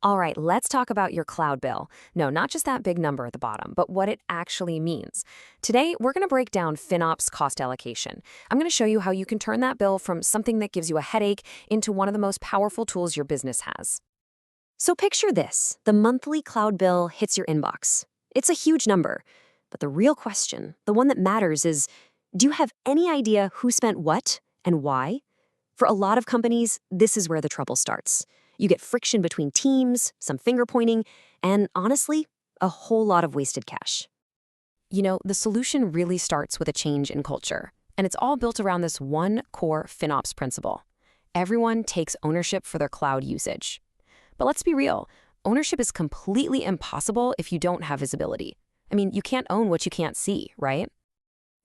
All right, let's talk about your cloud bill. No, not just that big number at the bottom, but what it actually means. Today, we're going to break down FinOps Cost Allocation. I'm going to show you how you can turn that bill from something that gives you a headache into one of the most powerful tools your business has. So picture this. The monthly cloud bill hits your inbox. It's a huge number. But the real question, the one that matters is, do you have any idea who spent what and why? For a lot of companies, this is where the trouble starts. You get friction between teams, some finger pointing, and honestly, a whole lot of wasted cash. You know, the solution really starts with a change in culture, and it's all built around this one core FinOps principle. Everyone takes ownership for their cloud usage. But let's be real, ownership is completely impossible if you don't have visibility. I mean, you can't own what you can't see, right?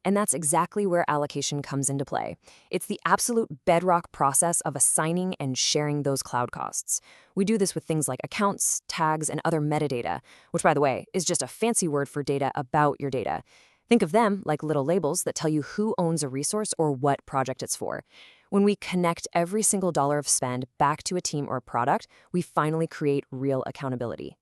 And that's exactly where allocation comes into play. It's the absolute bedrock process of assigning and sharing those cloud costs. We do this with things like accounts, tags, and other metadata, which, by the way, is just a fancy word for data about your data. Think of them like little labels that tell you who owns a resource or what project it's for. When we connect every single dollar of spend back to a team or a product, we finally create real accountability.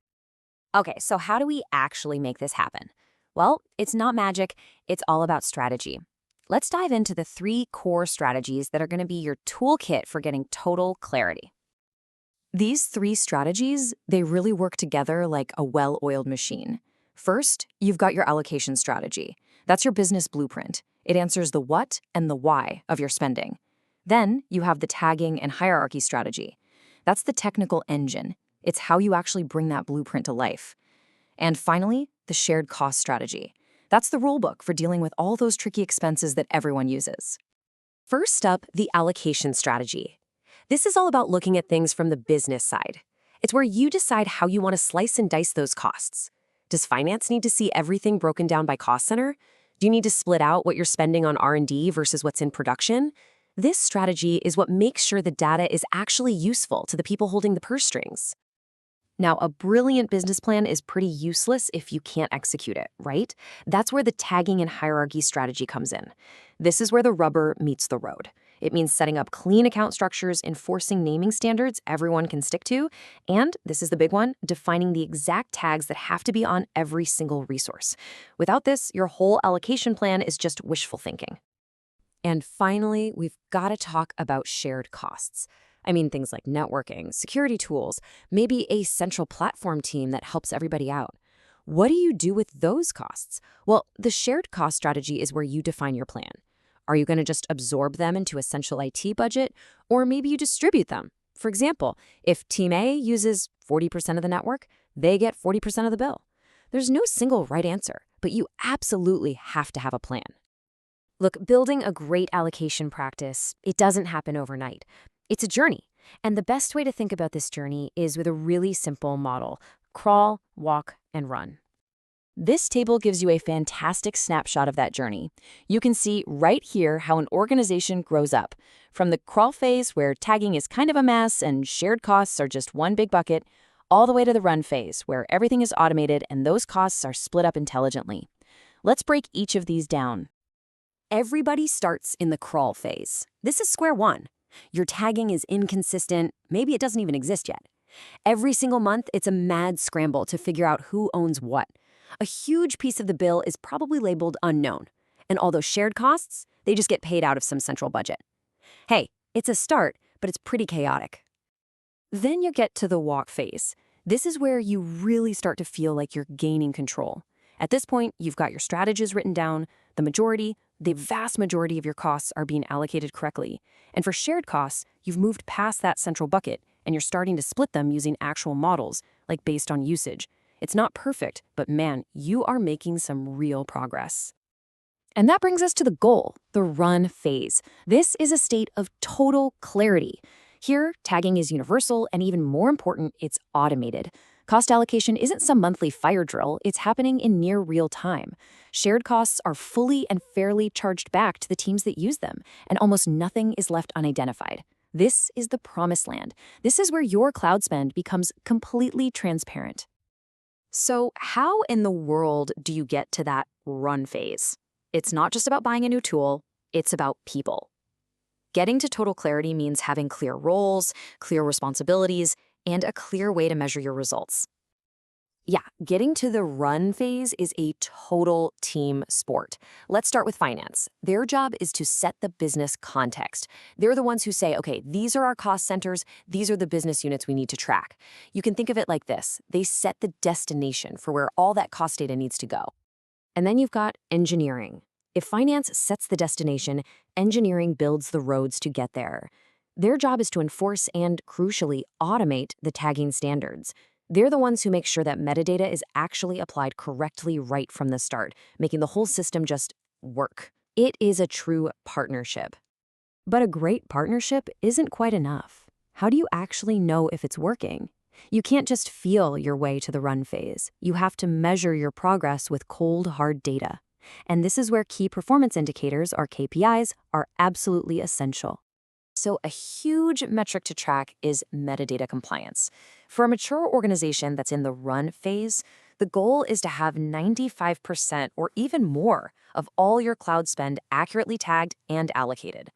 Okay, so how do we actually make this happen? Well, it's not magic, it's all about strategy. Let's dive into the 3 core strategies that are going to be your toolkit for getting total clarity. These 3 strategies, they really work together like a well-oiled machine. First, you've got your allocation strategy. That's your business blueprint. It answers the what and the why of your spending. Then you have the tagging and hierarchy strategy. That's the technical engine. It's how you actually bring that blueprint to life. And finally, the shared cost strategy. That's the rulebook for dealing with all those tricky expenses that everyone uses. First up, the allocation strategy. This is all about looking at things from the business side. It's where you decide how you want to slice and dice those costs. Does finance need to see everything broken down by cost center? Do you need to split out what you're spending on R&D versus what's in production? This strategy is what makes sure the data is actually useful to the people holding the purse strings. Now, a brilliant business plan is pretty useless if you can't execute it, right? That's where the tagging and hierarchy strategy comes in. This is where the rubber meets the road. It means setting up clean account structures, enforcing naming standards everyone can stick to, and, this is the big one, defining the exact tags that have to be on every single resource. Without this, your whole allocation plan is just wishful thinking. And finally, we've got to talk about shared costs. I mean, things like networking, security tools, maybe a central platform team that helps everybody out. What do you do with those costs? Well, the shared cost strategy is where you define your plan. Are you going to just absorb them into a central IT budget, or maybe you distribute them? For example, if Team A uses 40% of the network, they get 40% of the bill. There's no single right answer, but you absolutely have to have a plan. Look, building a great allocation practice, it doesn't happen overnight. It's a journey, and the best way to think about this journey is with a really simple model: crawl, walk, and run. This table gives you a fantastic snapshot of that journey. You can see right here how an organization grows up, from the crawl phase where tagging is kind of a mess and shared costs are just one big bucket, all the way to the run phase where everything is automated and those costs are split up intelligently. Let's break each of these down. Everybody starts in the crawl phase. This is square one. Your tagging is inconsistent, maybe it doesn't even exist yet. Every single month, it's a mad scramble to figure out who owns what. A huge piece of the bill is probably labeled unknown, and all those shared costs, they just get paid out of some central budget. Hey, it's a start, but it's pretty chaotic. Then you get to the walk phase. This is where you really start to feel like you're gaining control. At this point, you've got your strategies written down, the vast majority of your costs are being allocated correctly. And for shared costs, you've moved past that central bucket, and you're starting to split them using actual models, like based on usage. It's not perfect, but man, you are making some real progress. And that brings us to the goal, the run phase. This is a state of total clarity. Here, tagging is universal, and even more important, it's automated. Cost allocation isn't some monthly fire drill, it's happening in near real time. Shared costs are fully and fairly charged back to the teams that use them, and almost nothing is left unidentified. This is the promised land. This is where your cloud spend becomes completely transparent. So how in the world do you get to that run phase? It's not just about buying a new tool, it's about people. Getting to total clarity means having clear roles, clear responsibilities, and a clear way to measure your results. Yeah, getting to the run phase is a total team sport. Let's start with finance. Their job is to set the business context. They're the ones who say, okay, these are our cost centers, these are the business units we need to track. You can think of it like this. They set the destination for where all that cost data needs to go. And then you've got engineering. If finance sets the destination, engineering builds the roads to get there. Their job is to enforce and, crucially, automate the tagging standards. They're the ones who make sure that metadata is actually applied correctly right from the start, making the whole system just work. It is a true partnership. But a great partnership isn't quite enough. How do you actually know if it's working? You can't just feel your way to the run phase. You have to measure your progress with cold, hard data. And this is where key performance indicators, or KPIs, are absolutely essential. So a huge metric to track is metadata compliance. For a mature organization that's in the run phase, the goal is to have 95% or even more of all your cloud spend accurately tagged and allocated.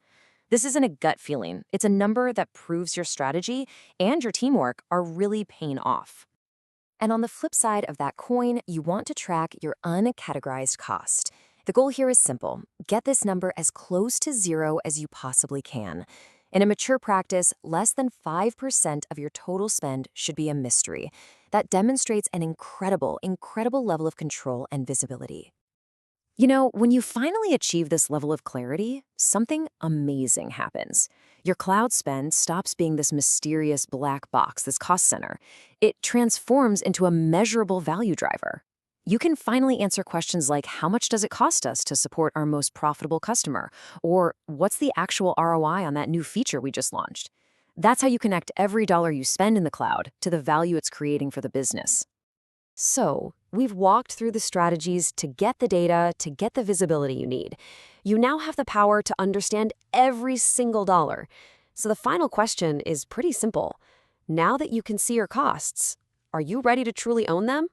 This isn't a gut feeling. It's a number that proves your strategy and your teamwork are really paying off. And on the flip side of that coin, you want to track your uncategorized cost. The goal here is simple. Get this number as close to zero as you possibly can. In a mature practice, less than 5% of your total spend should be a mystery. That demonstrates an incredible level of control and visibility. You know, when you finally achieve this level of clarity, something amazing happens. Your cloud spend stops being this mysterious black box, this cost center. It transforms into a measurable value driver. You can finally answer questions like, how much does it cost us to support our most profitable customer? Or what's the actual ROI on that new feature we just launched? That's how you connect every dollar you spend in the cloud to the value it's creating for the business. So, we've walked through the strategies to get the data, to get the visibility you need. You now have the power to understand every single dollar. So the final question is pretty simple. Now that you can see your costs, are you ready to truly own them?